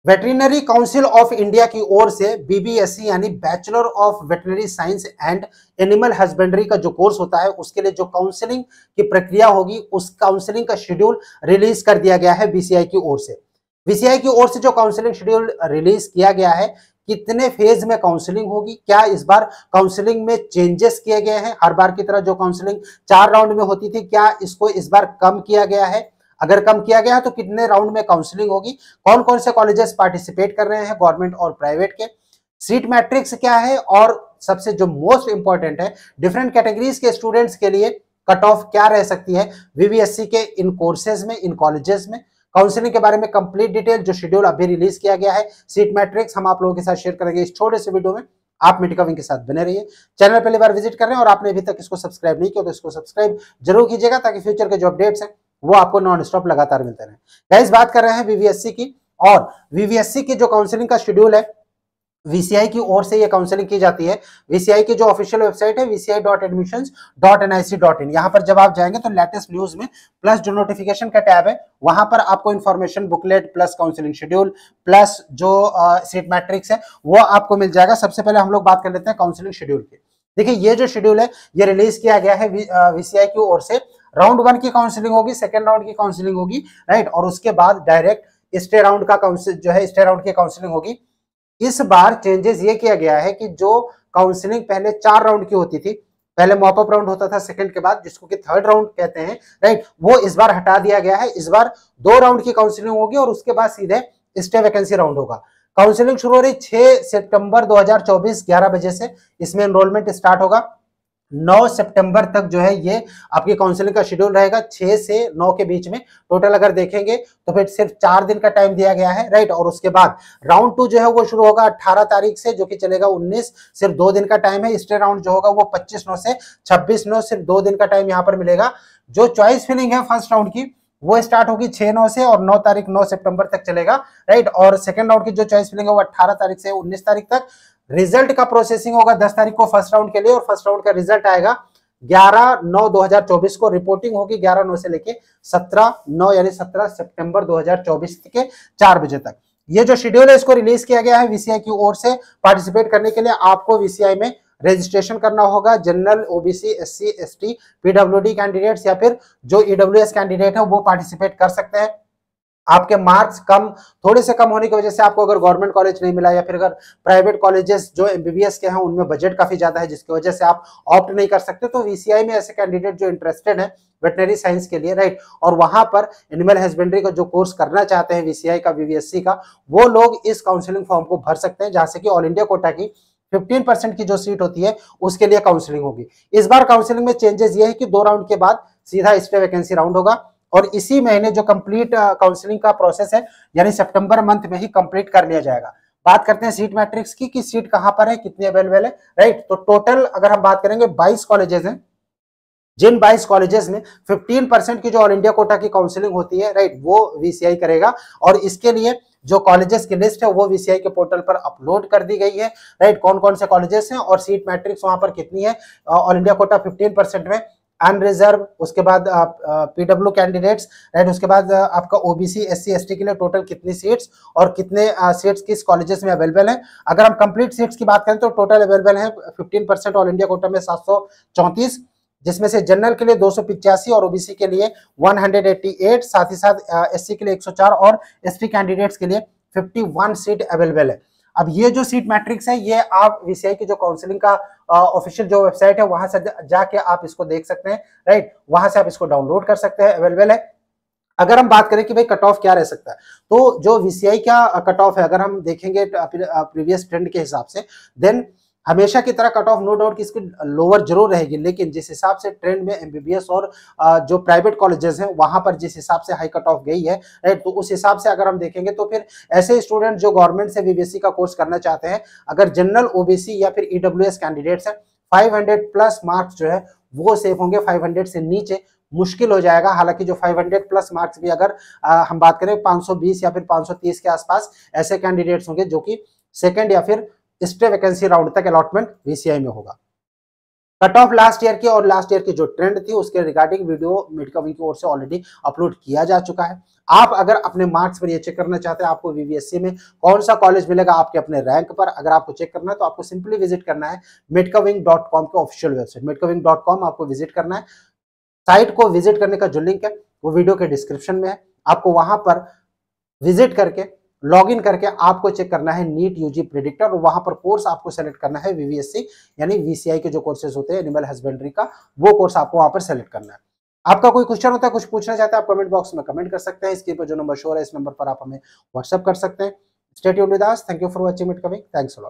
Veterinary council of India की ओर से BVSc यानी bachelor of veterinary science and animal husbandry का जो कोर्स होता है उसके लिए जो काउंसलिंग की प्रक्रिया होगी उस काउंसलिंग का शेड्यूल रिलीज कर दिया गया है बीसीआई की ओर से। बीसीआई की ओर से जो काउंसलिंग शेड्यूल रिलीज किया गया है, कितने फेज में काउंसलिंग होगी, क्या इस बार काउंसलिंग में चेंजेस किए गए हैं, हर बार की तरह जो काउंसलिंग 4 राउंड में होती थी क्या इसको इस बार कम किया गया है, अगर कम किया गया है तो कितने राउंड में काउंसलिंग होगी, कौन कौन से कॉलेजेस पार्टिसिपेट कर रहे हैं गवर्नमेंट और प्राइवेट के, सीट मैट्रिक्स क्या है, और सबसे जो मोस्ट इंपॉर्टेंट है डिफरेंट कैटेगरीज के स्टूडेंट्स के लिए कट ऑफ क्या रह सकती है वीवीएससी के इन कोर्सेज में, इन कॉलेजेस में। काउंसलिंग के बारे में कंप्लीट डिटेल जो शेड्यूल अभी रिलीज किया गया है, सीट मैट्रिक्स हम आप लोगों के साथ शेयर करेंगे इस छोटे से वीडियो में। आप मेडिका विंग के साथ बने रहिए। चैनल पहली बार विजिट कर रहे हैं और आपने अभी तक इसको सब्सक्राइब नहीं किया तो इसको सब्सक्राइब जरूर कीजिएगा ताकि फ्यूचर के जो अपडेट्स हैं वो आपको नॉन स्टॉप लगातार मिलते रहे। गाइस बात कर रहे हैं वीवीएससी की, और वीवीएससी की जो काउंसलिंग का शेड्यूल है वीसीआई की ओर से ये काउंसलिंग की जाती है। वीसीआई की जो ऑफिशियल वेबसाइट है vci.admissions.nic.in, यहाँ पर जब आप जाएंगे तो लेटेस्ट न्यूज में प्लस जो नोटिफिकेशन का टैब है वहां पर आपको information booklet plus counselling schedule plus जो सीट मैट्रिक्स है वो आपको मिल जाएगा। सबसे पहले हम लोग बात कर लेते हैं काउंसलिंग शेड्यूल की। देखिए ये जो शेड्यूल है ये रिलीज किया गया है वीसीआई की ओर से। राउंड 1 की काउंसलिंग होगी, सेकेंड राउंड की काउंसलिंग होगी, राइट, और उसके बाद डायरेक्ट स्टे राउंड का काउंसिल जो है स्टे राउंड की काउंसलिंग होगी। इस बार चेंजेस ये किया गया है कि जो काउंसलिंग पहले 4 राउंड की होती थी, पहले मॉपअप राउंड होता था सेकंड के बाद जिसको कि थर्ड राउंड कहते हैं, राइट, वो इस बार हटा दिया गया है। इस बार 2 राउंड की काउंसलिंग होगी और उसके बाद सीधे स्टे वैकेंसी राउंड होगा। काउंसलिंग शुरू हो रही 6 सितंबर 2024 11 बजे से, इसमें एनरोलमेंट स्टार्ट होगा। 9 सितंबर तक जो है ये आपकी काउंसलिंग का शेड्यूल रहेगा, 6 से 9 के बीच में। टोटल अगर देखेंगे तो फिर सिर्फ 4 दिन का टाइम दिया गया है, राइट, और उसके बाद राउंड 2 जो है वो शुरू होगा 18 तारीख से जो कि चलेगा 19, सिर्फ 2 दिन का टाइम है। स्टे राउंड जो होगा वो 25/9 से 26/9, सिर्फ 2 दिन का टाइम यहाँ पर मिलेगा। जो चॉइस फिलिंग है फर्स्ट राउंड की वो स्टार्ट होगी 6/9 से और 9 तारीख 9 सितंबर तक चलेगा, राइट, और सेकंड राउंड की जो चॉइस फिलिंग है वो 18 तारीख से 19 तारीख तक। रिजल्ट का प्रोसेसिंग होगा 10 तारीख को फर्स्ट राउंड के लिए, और फर्स्ट राउंड का रिजल्ट आएगा 11/9/2024 को। रिपोर्टिंग होगी 11/9 से लेके 17/9 यानी 17 सितंबर 2024 के 4 बजे तक। ये जो शेड्यूल है इसको रिलीज किया गया है वीसीआई की ओर से। पार्टिसिपेट करने के लिए आपको वीसीआई में रजिस्ट्रेशन करना होगा। General, OBC, SC, ST, PWD candidates या फिर जो ईडब्ल्यूएस कैंडिडेट है वो पार्टिसिपेट कर सकते हैं। आपके मार्क्स कम, थोड़े से कम होने की वजह से आपको अगर गवर्नमेंट कॉलेज नहीं मिला या फिर अगर प्राइवेट कॉलेजेस जो एमबीबीएस के हैं उनमें बजट काफी ज्यादा है जिसकी वजह से आप ऑप्ट नहीं कर सकते, तो वीसीआई में ऐसे कैंडिडेट जो इंटरेस्टेड है वेटनरी साइंस के लिए, राइट, और वहां पर एनिमल हस्बेंड्री का जो कोर्स करना चाहते हैं वीसीआई का, वीवीएससी का, वो लोग इस काउंसलिंग फॉर्म को भर सकते हैं जहां से कि ऑल इंडिया कोटा की 15% की जो सीट होती है उसके लिए काउंसलिंग होगी। इस बार काउंसलिंग में चेंजेस ये है कि 2 राउंड के बाद सीधा स्टे वैकेंसी राउंड होगा और इसी महीने जो कंप्लीट काउंसलिंग का प्रोसेस है यानी सितंबर मंथ में ही कंप्लीट कर लिया जाएगा। बात करते हैं सीट मैट्रिक्स की कि सीट कहां पर है, कितनी अवेलेबल है, राइट, तो टोटल अगर हम बात करेंगे 22 कॉलेजेस हैं, जिन 22 कॉलेजेस में 15% की जो ऑल इंडिया कोटा की काउंसलिंग होती है, राइट, वो वीसीआई करेगा। और इसके लिए जो कॉलेजेस की लिस्ट है वो वीसीआई के पोर्टल पर अपलोड कर दी गई है, राइट, कौन कौन से कॉलेजेस हैं और सीट मैट्रिक्स वहां पर कितनी है। ऑल इंडिया कोटा 15% में, अनरिजर्व, उसके बाद पीडब्ल्यू कैंडिडेट्स, राइट, उसके बाद आपका ओबीसी, एससी, एसटी के लिए टोटल कितनी सीट्स और कितने सीट्स किस कॉलेजेस में अवेलेबल है। अगर हम कंप्लीट सीट्स की बात करें तो टोटल अवेलेबल है 15% ऑल इंडिया कोटा में 734, जिसमें से जनरल के लिए 285 और ओबीसी के लिए 188, साथ ही साथ एससी के लिए 104 और एसटी कैंडिडेट्स के लिए 51 सीट अवेलेबल है। अब ये जो सीट मैट्रिक्स है ये आप वीसीआई की जो काउंसलिंग का ऑफिशियल जो वेबसाइट है वहां से जाके आप इसको देख सकते हैं, राइट, वहां से आप इसको डाउनलोड कर सकते हैं, अवेलेबल है। अगर हम बात करें कि भाई कट ऑफ क्या रह सकता है, तो जो वीसीआई का कट ऑफ है अगर हम देखेंगे प्रीवियस ट्रेंड के हिसाब से, देन हमेशा की तरह कट ऑफ नो डाउट कि इसकी लोअर जरूर रहेगी, लेकिन जिस हिसाब से ट्रेंड में एमबीबीएस और जो प्राइवेट कॉलेजेस हैं वहां पर जिस हिसाब से हाई कट ऑफ गई है, राइट, तो उस हिसाब से अगर हम देखेंगे तो फिर ऐसे स्टूडेंट जो गवर्नमेंट से वीवीएससी का कोर्स करना चाहते हैं, अगर जनरल, ओबीसी या फिर ईडब्ल्यूएस कैंडिडेट्स हैं, 500 प्लस मार्क्स जो है वो सेफ होंगे। 500 से नीचे मुश्किल हो जाएगा। हालांकि जो 500 प्लस मार्क्स भी अगर हम बात करें 520 या फिर 530 के आसपास ऐसे कैंडिडेट्स होंगे जो कि सेकंड या फिर स्टे वैकेंसी राउंड तक अलॉटमेंट वीसीआई में होगा। कट ऑफ लास्ट ईयर की और लास्ट ईयर की जो ट्रेंड थी उसके रिगार्डिंग वीडियो मेडकविंग की ओर से ऑलरेडी अपलोड किया जा चुका है। आप अगर अपने मार्क्स पर ये चेक करना चाहते हैं आपको वीवीएससी में कौन सा कॉलेज मिलेगा आपके अपने रैंक पर, अगर आपको चेक करना है तो आपको सिंपली विजिट करना है medkawing.com के ऑफिशियल वेबसाइट medkawing.com आपको विजिट करना है। साइट को विजिट करने का जो लिंक है वो वीडियो के डिस्क्रिप्शन में है, आपको वहां पर विजिट करके लॉगिन करके आपको चेक करना है नीट यूजी प्रेडिक्टर और वहां पर कोर्स आपको सेलेक्ट करना है वीवीएससी यानी वीसीआई के जो कोर्सेज होते हैं एनिमल हस्बेंड्री का, वो कोर्स आपको वहां पर सेलेक्ट करना है। आपका कोई क्वेश्चन होता है, कुछ पूछना चाहते हैं, आप कमेंट बॉक्स में कमेंट कर सकते हैं। इसके ऊपर जो नंबर शो है इस नंबर पर आप हमें व्हाट्सएप कर सकते हैं। Stay tuned with us, thank you for watching मेडकविंग, थैंक्स अ लॉट।